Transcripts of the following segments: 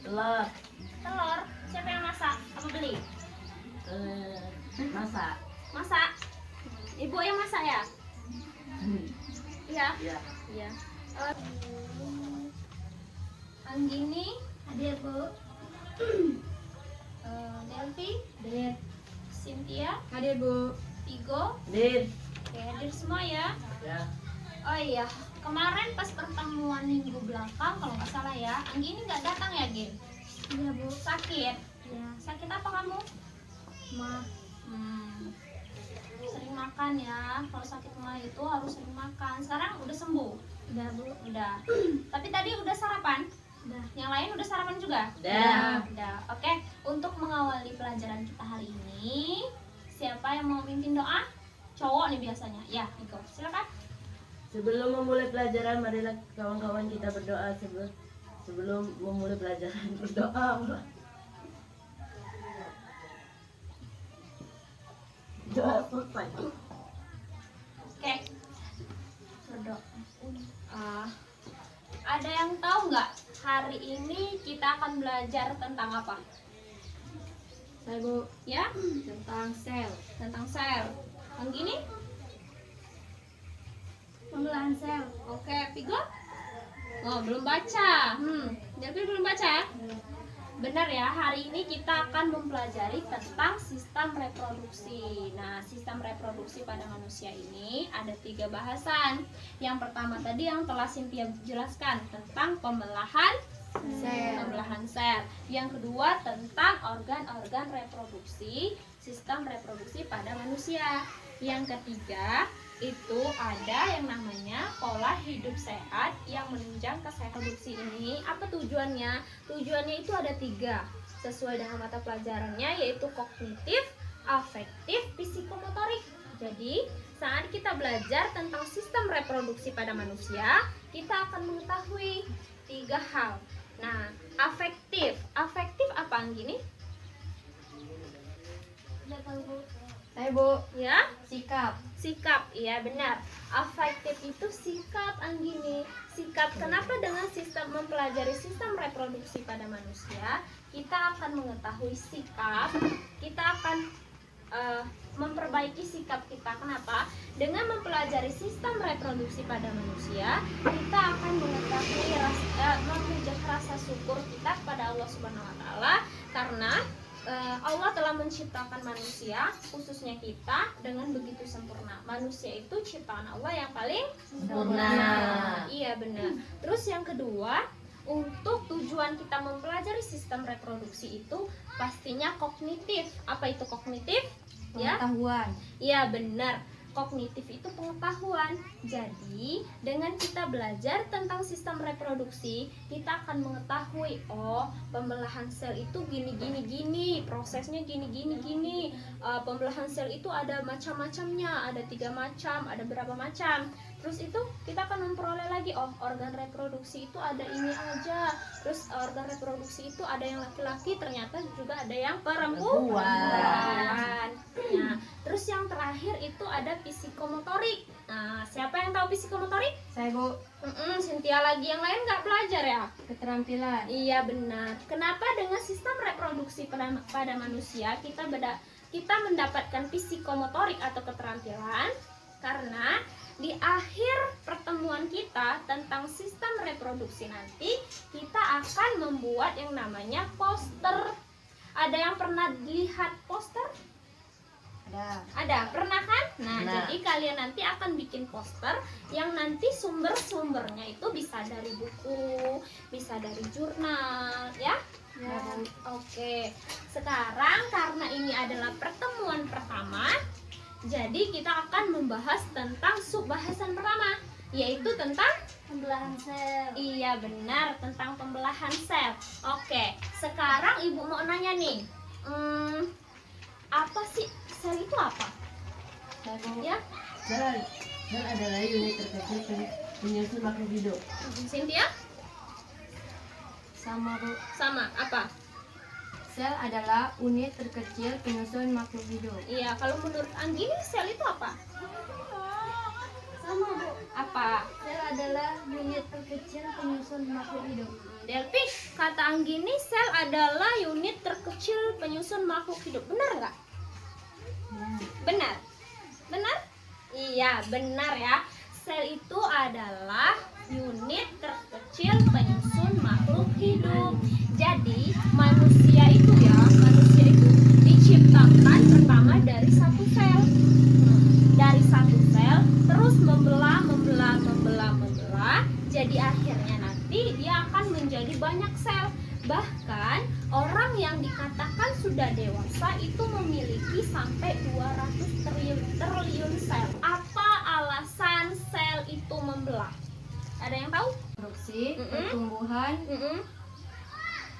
Telur. Telur. Siapa yang masak? Apa beli? Masak. Masak. Ibu yang masak ya? Iya. Ya. Iya. Anggini, Hadir Bu. Delvi, Hadir. Cynthia, Hadir Bu. Vigo. Din. Oke, hadir semua ya. Ya. Oh iya, kemarin pas pertemuan minggu belakang kalau nggak salah ya, Anggini nggak datang ya, Gin? Iya Bu. Sakit. Ya. Sakit apa kamu? Ma. Sering makan ya. Kalau sakit mah itu harus sering makan. Sekarang udah sembuh. Udah Bu. Udah. Tapi tadi udah sarapan? Udah. Yang lain udah sarapan juga? Udah. Udah. Oke, untuk mengawali pelajaran kita hari ini, siapa yang mau mimpin doa? Cowok nih biasanya. Ya, Iko. Silakan. Sebelum memulai pelajaran, marilah kawan-kawan kita berdoa sebelum memulai pelajaran berdoa. Doa selesai. Oke. Berdoa. Ada yang tahu nggak hari ini kita akan belajar tentang apa? Saya Bu. Ya, Tentang sel. tentang sel. Yang gini? Pembelahan sel. Oke, Vigo? Oh, belum baca. Delvi belum baca? Benar ya, hari ini kita akan mempelajari tentang sistem reproduksi. Nah, sistem reproduksi pada manusia ini ada 3 bahasan. Yang pertama tadi yang telah Cynthia jelaskan tentang pembelahan sel. Yang kedua tentang organ-organ reproduksi, sistem reproduksi pada manusia. Yang ketiga itu ada yang namanya pola hidup sehat yang menunjang kesehatan reproduksi ini. Apa tujuannya? Tujuannya itu ada 3 sesuai dengan mata pelajarannya, yaitu kognitif, afektif, psikomotorik. Jadi saat kita belajar tentang sistem reproduksi pada manusia, kita akan mengetahui 3 hal. Nah, afektif apa gini? Udah tahu Bu. Saya Bu. Ya, Sikap. sikap, iya benar. Afektif itu sikap Anggini. Sikap. Kenapa dengan sistem mempelajari sistem reproduksi pada manusia, kita akan mengetahui sikap, kita akan memperbaiki sikap kita. Kenapa? Dengan mempelajari sistem reproduksi pada manusia, kita akan mengetahui memuja rasa syukur kita kepada Allah Subhanahu wa taala karena Allah telah menciptakan manusia, khususnya kita, dengan begitu sempurna. Manusia itu ciptaan Allah yang paling Sempurna. Iya benar. Terus yang kedua, untuk tujuan kita mempelajari sistem reproduksi itu pastinya kognitif. Apa itu kognitif? Ya, Pengetahuan. iya benar. Kognitif itu pengetahuan. Jadi, dengan kita belajar tentang sistem reproduksi, kita akan mengetahui, oh, pembelahan sel itu gini, prosesnya gini. Pembelahan sel itu ada macam-macamnya, ada 3 macam, ada berapa macam. Terus itu kita akan memperoleh lagi, oh, organ reproduksi itu ada ini aja. Terus organ reproduksi itu ada yang laki-laki, ternyata juga ada yang perempuan. Nah, terus yang terakhir itu ada psikomotorik. Nah, siapa yang tahu psikomotorik? Saya Bu. Cynthia lagi, yang lain nggak belajar ya? Keterampilan. Iya benar. Kenapa dengan sistem reproduksi pada manusia kita mendapatkan psikomotorik atau keterampilan? Karena di akhir pertemuan kita tentang sistem reproduksi nanti, kita akan membuat yang namanya poster. Ada yang pernah lihat poster? Ada, pernah kan? Nah, Pernah. jadi kalian nanti akan bikin poster yang nanti sumber-sumbernya itu bisa dari buku, bisa dari jurnal, ya? Ya Bu. Oke, sekarang karena ini adalah pertemuan pertama, jadi kita akan membahas tentang subbahasan pertama, yaitu tentang Pembelahan sel. iya benar, tentang pembelahan sel. Oke, sekarang ibu mau nanya nih, apa sih sel itu apa? Saya Bu. Ya, Sel adalah unit terkecil penyusun makhluk hidup. Cynthia? Sama Bu. Sama, apa? Sel adalah unit terkecil penyusun makhluk hidup. Iya, kalau menurut Anggini sel itu apa? Sama Bu. Apa? Sel adalah unit terkecil penyusun makhluk hidup. Delpi, kata Anggini sel adalah unit terkecil penyusun makhluk hidup. Benar nggak? Benar? Benar? Iya, benar ya. Sel itu adalah unit terkecil penyusun makhluk hidup. Jadi manusia itu diciptakan pertama dari satu sel. Dari satu sel terus membelah. Jadi akhirnya nanti dia akan menjadi banyak sel. Bahkan orang yang dikatakan sudah dewasa itu memiliki sampai 200 triliun sel. Apa alasan sel itu membelah? Ada yang tahu? Reproduksi, pertumbuhan,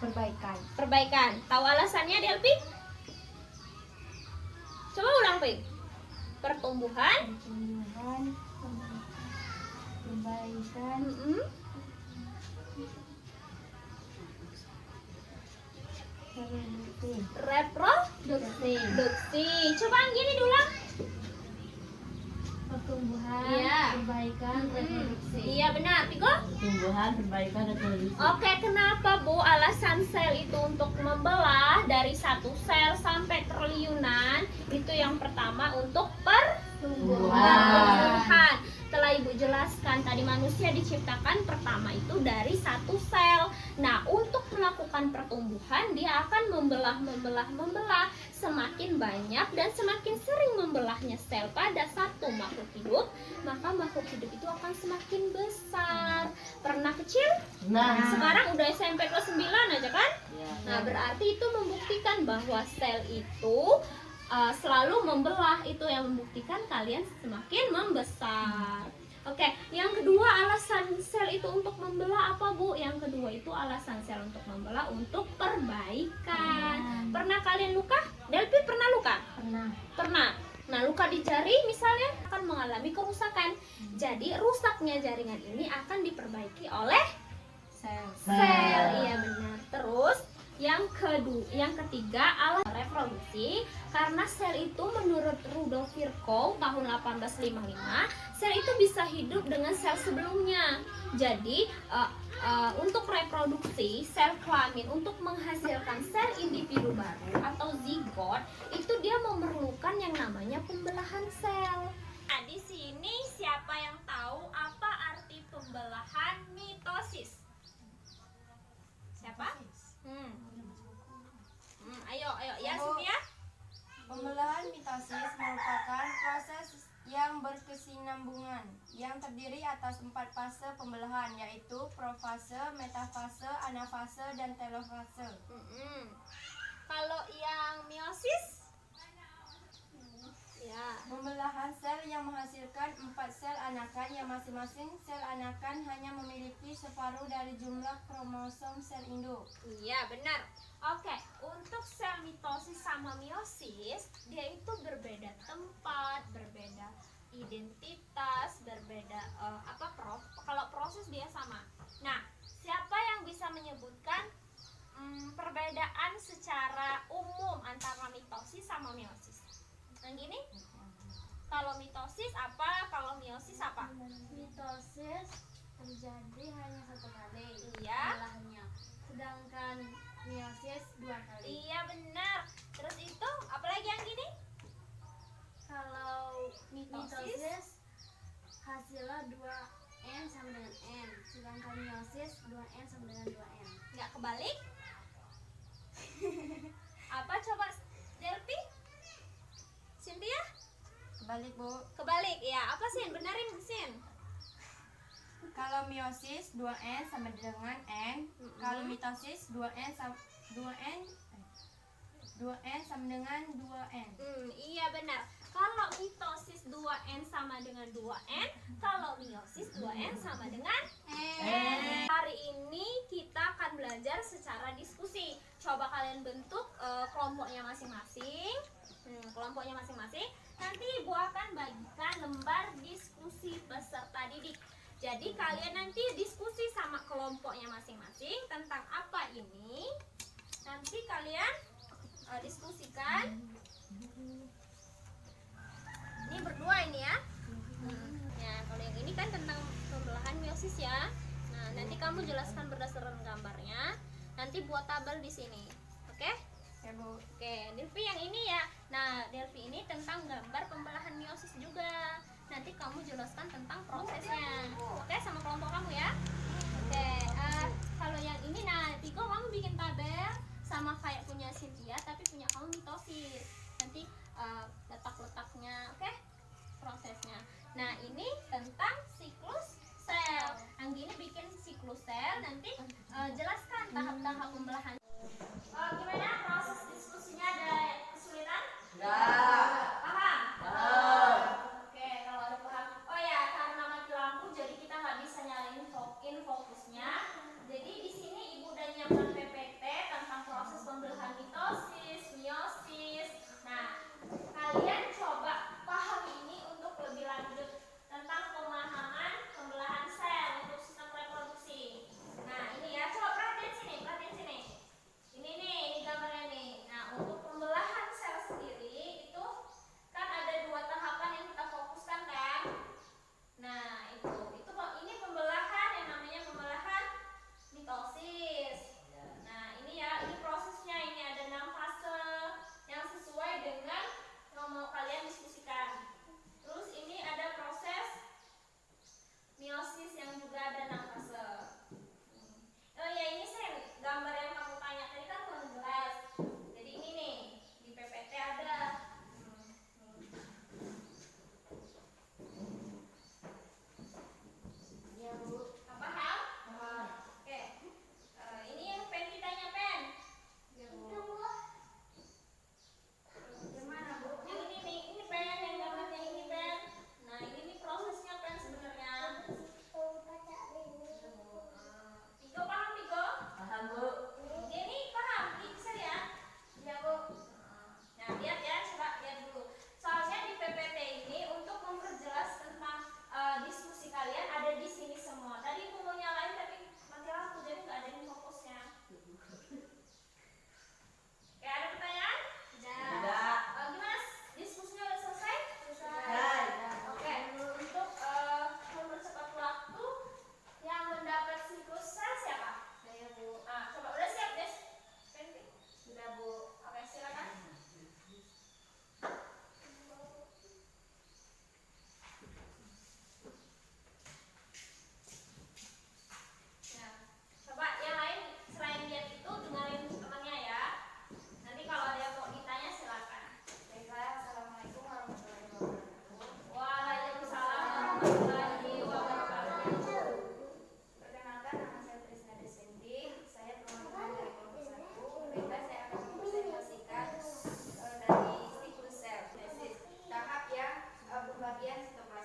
perbaikan. Perbaikan. Tahu alasannya, Delpi? Coba ulang, Pi. Pertumbuhan, Perbaikan, reproduksi. Coba gini diulang. pertumbuhan, Iya. perbaikan, reproduksi. Iya benar, Piko. Pertumbuhan, perbaikan, reproduksi. Oke, kenapa Bu alasan sel itu untuk membelah dari satu sel sampai triliunan? Itu yang pertama untuk pertumbuhan. Setelah Ibu jelaskan tadi manusia diciptakan pertama itu dari satu sel. Nah, untuk melakukan pertumbuhan dia akan membelah. Semakin banyak dan semakin sering membelahnya sel pada satu makhluk hidup, maka makhluk hidup itu akan semakin besar. Pernah kecil? Nah, Sekarang udah SMP kelas 9 aja kan? ya. Nah, berarti itu membuktikan bahwa sel itu selalu membelah. Itu yang membuktikan kalian semakin membesar. Oke, yang kedua alasan sel itu untuk membelah apa, Bu? Yang kedua itu alasan sel untuk membelah untuk perbaikan. Pernah kalian luka? Delpi pernah luka? Pernah. Nah, luka di jari misalnya akan mengalami kerusakan. Jadi, rusaknya jaringan ini akan diperbaiki oleh Sel. sel. Iya benar. Terus yang ketiga alat reproduksi, karena sel itu menurut Rudolf Virchow tahun 1855 sel itu bisa hidup dengan sel sebelumnya. Jadi untuk reproduksi sel kelamin untuk menghasilkan sel individu baru atau zigot itu dia memerlukan yang namanya pembelahan sel. Nah, di sini siapa yang tahu apa arti pembelahan mitosis? Siapa? Ayo ya Cynthia. Pembelahan mitosis merupakan proses yang berkesinambungan yang terdiri atas 4 fase pembelahan, yaitu profase, metafase, anafase, dan telofase. Kalau yang meiosis? Ya. Pembelahan sel yang menghasilkan 4 sel anakan yang masing-masing sel anakan hanya memiliki separuh dari jumlah kromosom sel induk. Iya, benar. Oke, untuk sel mitosis sama meiosis, dia itu berbeda tempat, berbeda identitas, berbeda kalau proses dia sama. Nah, siapa yang bisa menyebutkan perbedaan secara umum antara mitosis sama meiosis? Yang gini? Kalau mitosis apa? Kalau meiosis apa? Mitosis terjadi hanya 1 kali Iya. pembelahannya, sedangkan meiosis 2 kali. Iya benar. Terus itu apalagi yang gini? Kalau Mitosis? mitosis hasilnya 2N sama dengan N, sedangkan meiosis 2N sama dengan 2N. Nggak kebalik? Apa coba Delpi? Cynthia? Kebalik, Bu. Kebalik ya. Apa Sin? Benarin Sin. Kalau meiosis 2N sama dengan N, kalau mitosis 2N sama dengan 2N. Iya benar. Kalau mitosis 2N sama dengan 2N, kalau meiosis 2N sama dengan N. Hari ini kita akan belajar secara diskusi. Coba kalian bentuk kelompoknya masing-masing. Kelompoknya masing-masing. Nanti Ibu akan bagikan lembar diskusi peserta didik. Jadi kalian nanti diskusi sama kelompoknya masing-masing tentang apa ini. Nanti kalian diskusikan. Ini berdua ini ya. Ya, kalau yang ini kan tentang pembelahan meiosis ya. Nah, nanti kamu jelaskan berdasarkan gambarnya. Nanti buat tabel di sini. Oke? Ya Bu. Oke, Delvi yang ini ya. Nah, Delvi ini tentang gambar pembelahan meiosis juga. Nanti kamu jelaskan tentang prosesnya. Oke, sama kelompok kamu ya. Oke, kalau yang ini, nah, Tiko kamu bikin tabel sama kayak punya Cynthia, tapi punya kamu mitosis. Nanti letak-letaknya, oke? Prosesnya. Nah, ini tentang siklus sel. Anggi ini bikin siklus sel, nanti jelaskan tahap-tahap pembelahan. Gimana proses diskusinya, ada kesulitan? Enggak. Paham? Paham. Oke, kalau ada paham. Oh ya, karena mati lampu jadi kita nggak bisa nyalain fokusnya. Jadi di sini Ibu udah nyiapkan PPT tentang proses pembelahan mitosis, meiosis. Nah, kalian coba paham ini untuk lebih lanjut tentang pemahaman pembelahan sel untuk sistem reproduksi. Nah, ini ya, coba perhatiin sini, perhatiin sini. Ini nih, ini gambarnya nih. Nah, untuk pembelahan sel sendiri itu kan ada 2 tahapan yang kita fokuskan kan. Nah, ini pembelahan yang namanya pembelahan mitosis. Nah, ini ya, ini prosesnya, ini ada 6 fase yang sesuai dengan yang mau kalian diskusikan. Terus ini ada proses meiosis yang juga ada 6 fase. Oh ya, ini saya gambar yang kamu tanya tadi kan kurang jelas. Jadi ini nih, di PPT ada. Iya, Bu. Paham? Paham. Oke. Ini yang pen kita nya pen. Gimana Bu? Yang ini nih, ini pen yang gambarnya ini pen. Nah, ini nih prosesnya pen sebenarnya. Piko paham Piko? Paham, Bu. Ini paham, ini bisa ya? Iya Bu. Nah, lihat ya, coba lihat dulu. Soalnya di PPT ini untuk memperjelas tentang diskusi kalian ada di sini semua. Tadi aku mau nyalain tapi mati lampu jadi nggak ada yang fokusnya. Oke, ada pertanyaan? Tidak. Gimana? Diskusinya udah selesai? Selesai. Oke, untuk mempercepat waktu yang mendapat siklus sel siapa? Saya Bu. Coba udah siap, Des? Sudah Bu. Oke, silakan. Nah, coba yang lain selain lihat itu dengerin temannya ya. Nanti kalau ada yang mau ditanya silakan. Baiklah, Assalamualaikum warahmatullahi wabarakatuh. Waalaikumsalam warahmatullahi wabarakatuh. Perkenalkan, nama saya Trisna Desendi. Saya teman-teman dari kelompok 1. Baiklah, saya akan mempresentasikan dari siklus sel, tahap yang pembagian sitoplazma.